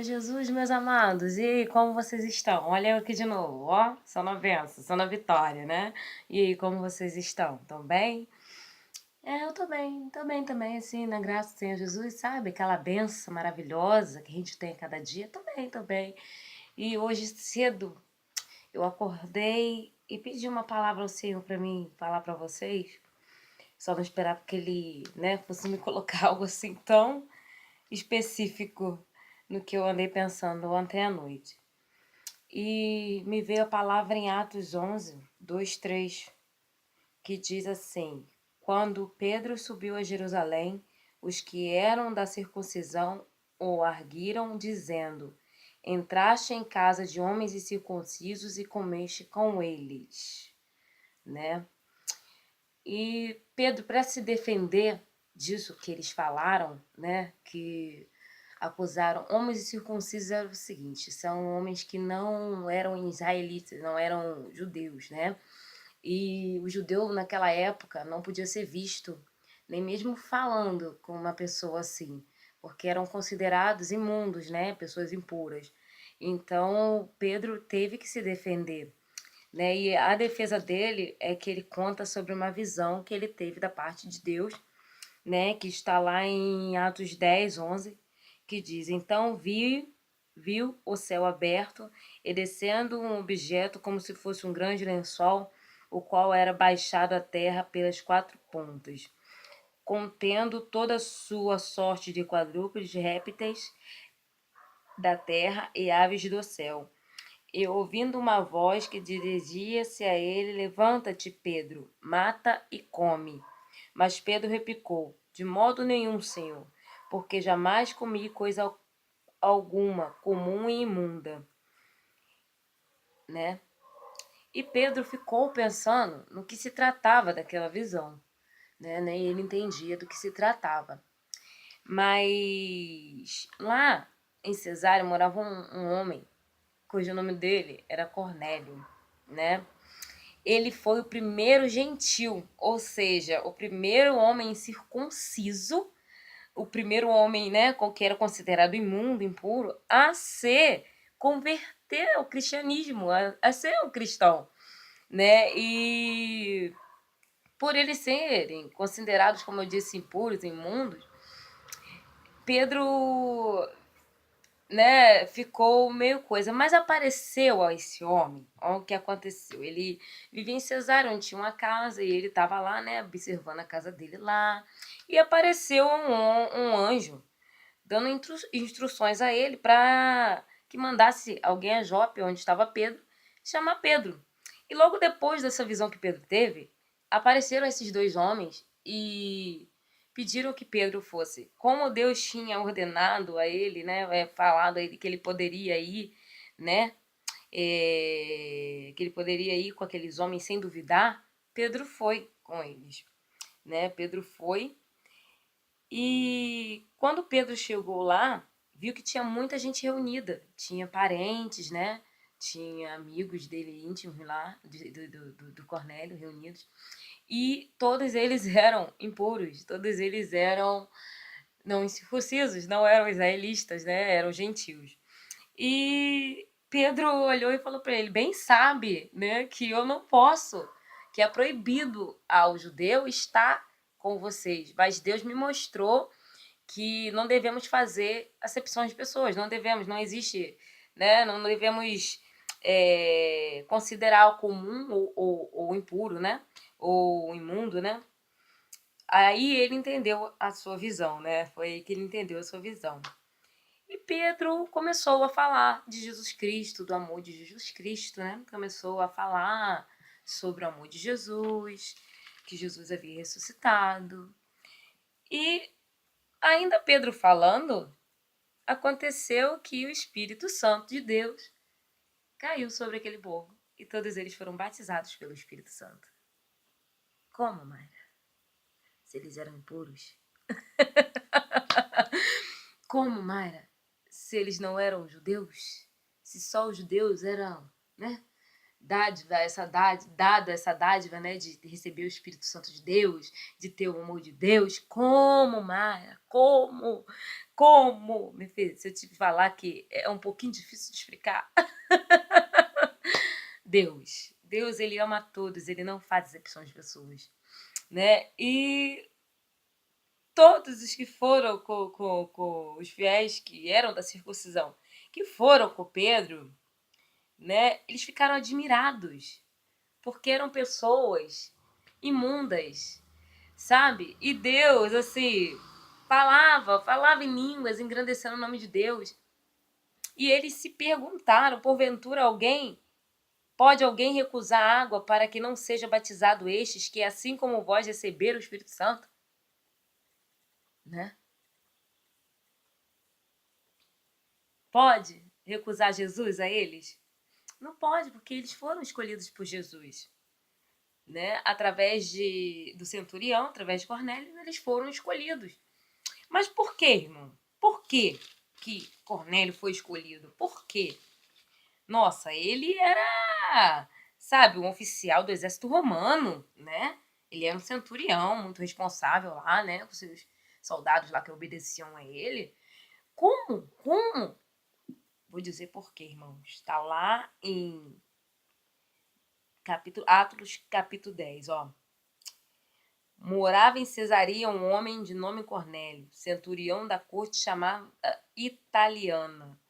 Jesus, meus amados, e aí, como vocês estão? Olha eu aqui de novo, ó, só na benção, só na vitória, né? E aí, como vocês estão? Tão bem? Eu tô bem também, assim, na graça do Senhor Jesus, sabe? Aquela benção maravilhosa que a gente tem a cada dia. Tô bem, tô bem. E hoje cedo eu acordei e pedi uma palavra ao Senhor pra mim falar pra vocês. Só não esperava que ele, né, fosse me colocar algo assim tão específico no que eu andei pensando ontem à noite. E me veio a palavra em Atos 11, 2, 3, que diz assim: Quando Pedro subiu a Jerusalém, os que eram da circuncisão o arguiram, dizendo: Entraste em casa de homens incircuncisos e comeste com eles, né? E Pedro, para se defender disso que eles falaram, né, que acusaram homens incircuncisos, era o seguinte: são homens que não eram israelitas, não eram judeus, né? E o judeu naquela época não podia ser visto, nem mesmo falando com uma pessoa assim, porque eram considerados imundos, né? Pessoas impuras. Então Pedro teve que se defender, né? E a defesa dele é que ele conta sobre uma visão que ele teve da parte de Deus, né? Que está lá em Atos 10, 11, que diz: Então viu o céu aberto e descendo um objeto como se fosse um grande lençol, o qual era baixado à terra pelas quatro pontas, contendo toda a sua sorte de quadrúpedes, répteis da terra e aves do céu. E ouvindo uma voz que dirigia-se a ele: Levanta-te, Pedro, mata e come. Mas Pedro replicou: De modo nenhum, Senhor, porque jamais comi coisa alguma comum e imunda, né? E Pedro ficou pensando no que se tratava daquela visão, né? Nem ele entendia do que se tratava. Mas lá em Cesárea morava um homem cujo nome dele era Cornélio, né? Ele foi o primeiro gentil, ou seja, o primeiro homem circunciso, o primeiro homem, né, que era considerado imundo, impuro, a se converter ao cristianismo, a ser um cristão, né? E por eles serem considerados, como eu disse, impuros, imundos, Pedro, né, ficou meio coisa, mas apareceu a esse homem, ó, o que aconteceu, ele vivia em Cesárea, onde tinha uma casa, e ele estava lá, né, observando a casa dele lá, e apareceu um anjo, dando instruções a ele para que mandasse alguém a Jope, onde estava Pedro, chamar Pedro. E logo depois dessa visão que Pedro teve, apareceram esses dois homens e pediram que Pedro fosse. Como Deus tinha ordenado a ele, né, falado a ele que ele poderia ir, né, que ele poderia ir com aqueles homens sem duvidar, Pedro foi com eles, né? Pedro foi e quando Pedro chegou lá, viu que tinha muita gente reunida. Tinha parentes, né? Tinha amigos dele íntimos lá, do Cornélio, reunidos. E todos eles eram impuros, todos eles eram não incircuncisos, não eram israelitas, né? Eram gentios. E Pedro olhou e falou para ele: Bem sabe, né, que eu não posso, que é proibido ao judeu estar com vocês. Mas Deus me mostrou que não devemos fazer acepções de pessoas, não devemos, não existe, né, não devemos considerar o comum ou impuro, né, ou imundo, né. Aí ele entendeu a sua visão, né, foi aí que ele entendeu a sua visão. E Pedro começou a falar de Jesus Cristo, do amor de Jesus Cristo, né? Começou a falar sobre o amor de Jesus, que Jesus havia ressuscitado. E ainda Pedro falando, aconteceu que o Espírito Santo de Deus caiu sobre aquele povo e todos eles foram batizados pelo Espírito Santo. Como, Mayra? Se eles eram impuros? Como, Mayra? Se eles não eram judeus? Se só os judeus eram, né? dado essa dádiva, né, de receber o Espírito Santo de Deus, de ter o amor de Deus. Como, Maia? Como? Como? Meu filho, se eu te falar que é um pouquinho difícil de explicar. Deus, ele ama a todos, ele não faz exceção de pessoas, né? E todos os que foram com os fiéis que eram da circuncisão, que foram com Pedro, né? Eles ficaram admirados, porque eram pessoas imundas, sabe? E Deus, assim, falava em línguas, engrandecendo o nome de Deus. E eles se perguntaram, porventura pode alguém recusar água para que não seja batizado estes, que assim como vós receberam o Espírito Santo? Né? Pode recusar Jesus a eles? Não pode, porque eles foram escolhidos por Jesus. Né? Através do centurião, através de Cornélio, eles foram escolhidos. Mas por quê, irmão? Por quê que Cornélio foi escolhido? Por quê? Nossa, ele era, sabe, um oficial do exército romano, né? Ele era um centurião, muito responsável lá, né? Com seus soldados lá que obedeciam a ele. Como? Como? Vou dizer por quê, irmãos. Está lá em Atos capítulo 10, ó. Morava em Cesareia um homem de nome Cornélio, centurião da corte chamada italiana.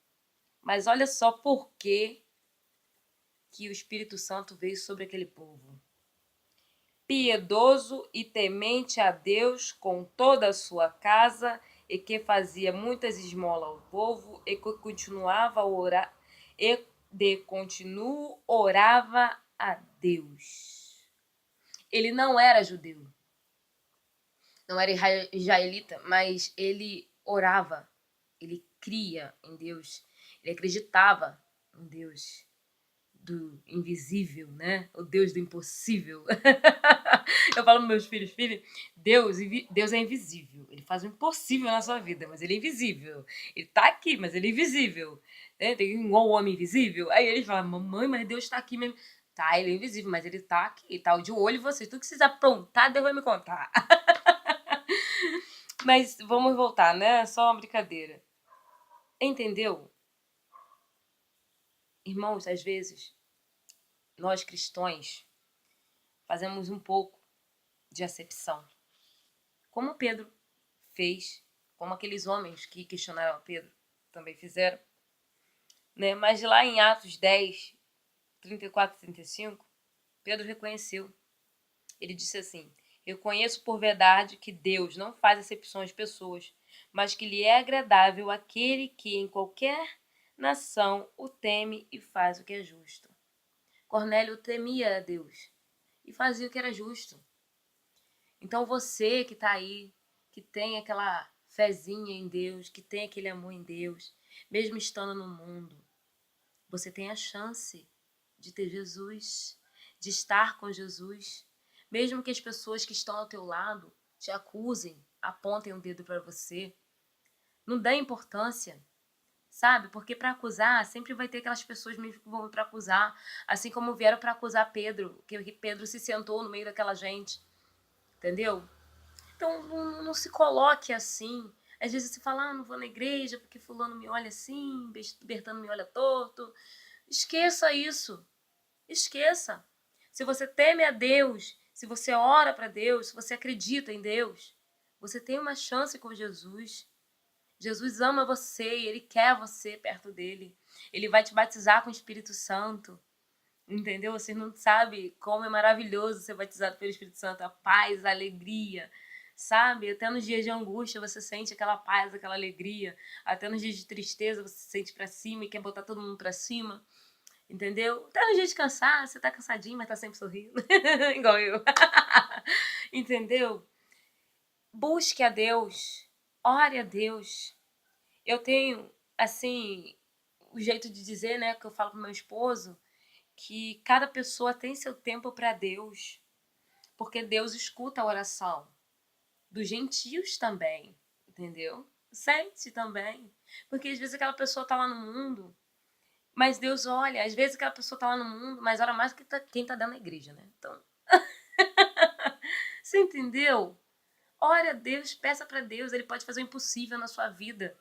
Mas olha só por que o Espírito Santo veio sobre aquele povo. Piedoso e temente a Deus com toda a sua casa, e que fazia muitas esmolas ao povo, e que continuava a orar, e de continuo orava a Deus. Ele não era judeu, não era israelita, mas ele orava, ele cria em Deus, ele acreditava em Deus do invisível, né? O Deus do impossível. Eu falo para meus filhos, Deus é invisível. Ele faz o impossível na sua vida, mas ele é invisível. Ele tá aqui, mas ele é invisível. Tem um homem invisível. Aí eles falam, mamãe, mas Deus tá aqui mesmo. Tá, ele é invisível, mas ele tá aqui, tá de olho em vocês. Tudo que vocês aprontar, Deus vai me contar. Mas vamos voltar, né? Só uma brincadeira. Entendeu? Irmãos, às vezes, nós cristãos fazemos um pouco de acepção. Como Pedro fez, como aqueles homens que questionaram Pedro também fizeram. Né? Mas lá em Atos 10, 34 e 35, Pedro reconheceu. Ele disse assim: eu conheço por verdade que Deus não faz acepções de pessoas, mas que lhe é agradável aquele que em qualquer nação o teme e faz o que é justo. Cornélio temia a Deus e fazia o que era justo. Então você que está aí, que tem aquela fezinha em Deus, que tem aquele amor em Deus, mesmo estando no mundo, você tem a chance de ter Jesus, de estar com Jesus. Mesmo que as pessoas que estão ao teu lado te acusem, apontem um dedo para você, não dê importância, sabe? Porque para acusar, sempre vai ter aquelas pessoas mesmo que vão para acusar, assim como vieram para acusar Pedro, que Pedro se sentou no meio daquela gente, entendeu? Então, não se coloque assim. Às vezes você fala, não vou na igreja porque fulano me olha assim, Bertano me olha torto. Esqueça isso. Esqueça. Se você teme a Deus, se você ora para Deus, se você acredita em Deus, você tem uma chance com Jesus. Jesus ama você e Ele quer você perto dele. Ele vai te batizar com o Espírito Santo. Entendeu? Você não sabe como é maravilhoso ser batizado pelo Espírito Santo. A paz, a alegria, sabe? Até nos dias de angústia você sente aquela paz, aquela alegria. Até nos dias de tristeza você se sente pra cima e quer botar todo mundo pra cima. Entendeu? Até nos dias de cansaço, você tá cansadinho, mas tá sempre sorrindo. Igual eu. Entendeu? Busque a Deus. Ore a Deus. Eu tenho, assim, o jeito de dizer, né, que eu falo pro meu esposo, que cada pessoa tem seu tempo para Deus, porque Deus escuta a oração dos gentios também, entendeu? Sente também, porque às vezes aquela pessoa tá lá no mundo Mas Deus olha, às vezes aquela pessoa tá lá no mundo, mas olha mais que quem tá dentro da igreja, né? Então, você entendeu? Ora a Deus, peça para Deus, Ele pode fazer o impossível na sua vida.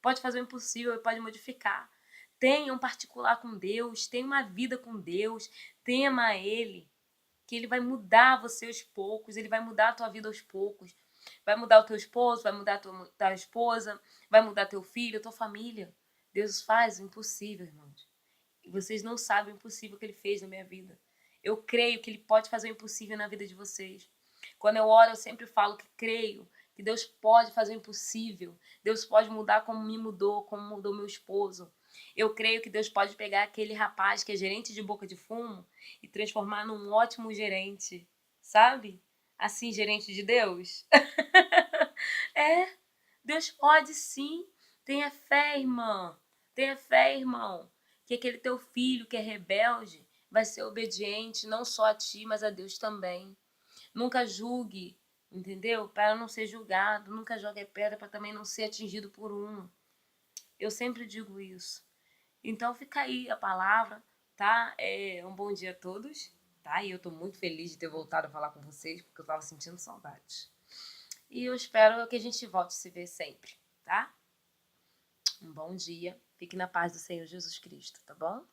Pode fazer o impossível, Ele pode modificar. Tenha um particular com Deus, tenha uma vida com Deus, tema Ele, que Ele vai mudar você aos poucos, Ele vai mudar a tua vida aos poucos. Vai mudar o teu esposo, vai mudar a tua esposa, vai mudar teu filho, a tua família. Deus faz o impossível, irmãos. E vocês não sabem o impossível que Ele fez na minha vida. Eu creio que Ele pode fazer o impossível na vida de vocês. Quando eu oro, eu sempre falo que creio que Deus pode fazer o impossível. Deus pode mudar como me mudou, como mudou meu esposo. Eu creio que Deus pode pegar aquele rapaz que é gerente de boca de fumo e transformar num ótimo gerente, sabe? Assim, gerente de Deus. É, Deus pode sim. Tenha fé, irmã. Tenha fé, irmão. Que aquele teu filho que é rebelde vai ser obediente não só a ti, mas a Deus também. Nunca julgue, entendeu? Para não ser julgado. Nunca jogue pedra para também não ser atingido por um. Eu sempre digo isso. Então fica aí a palavra, tá? Um bom dia a todos, tá? E eu tô muito feliz de ter voltado a falar com vocês, porque eu tava sentindo saudades. E eu espero que a gente volte a se ver sempre, tá? Um bom dia. Fique na paz do Senhor Jesus Cristo, tá bom?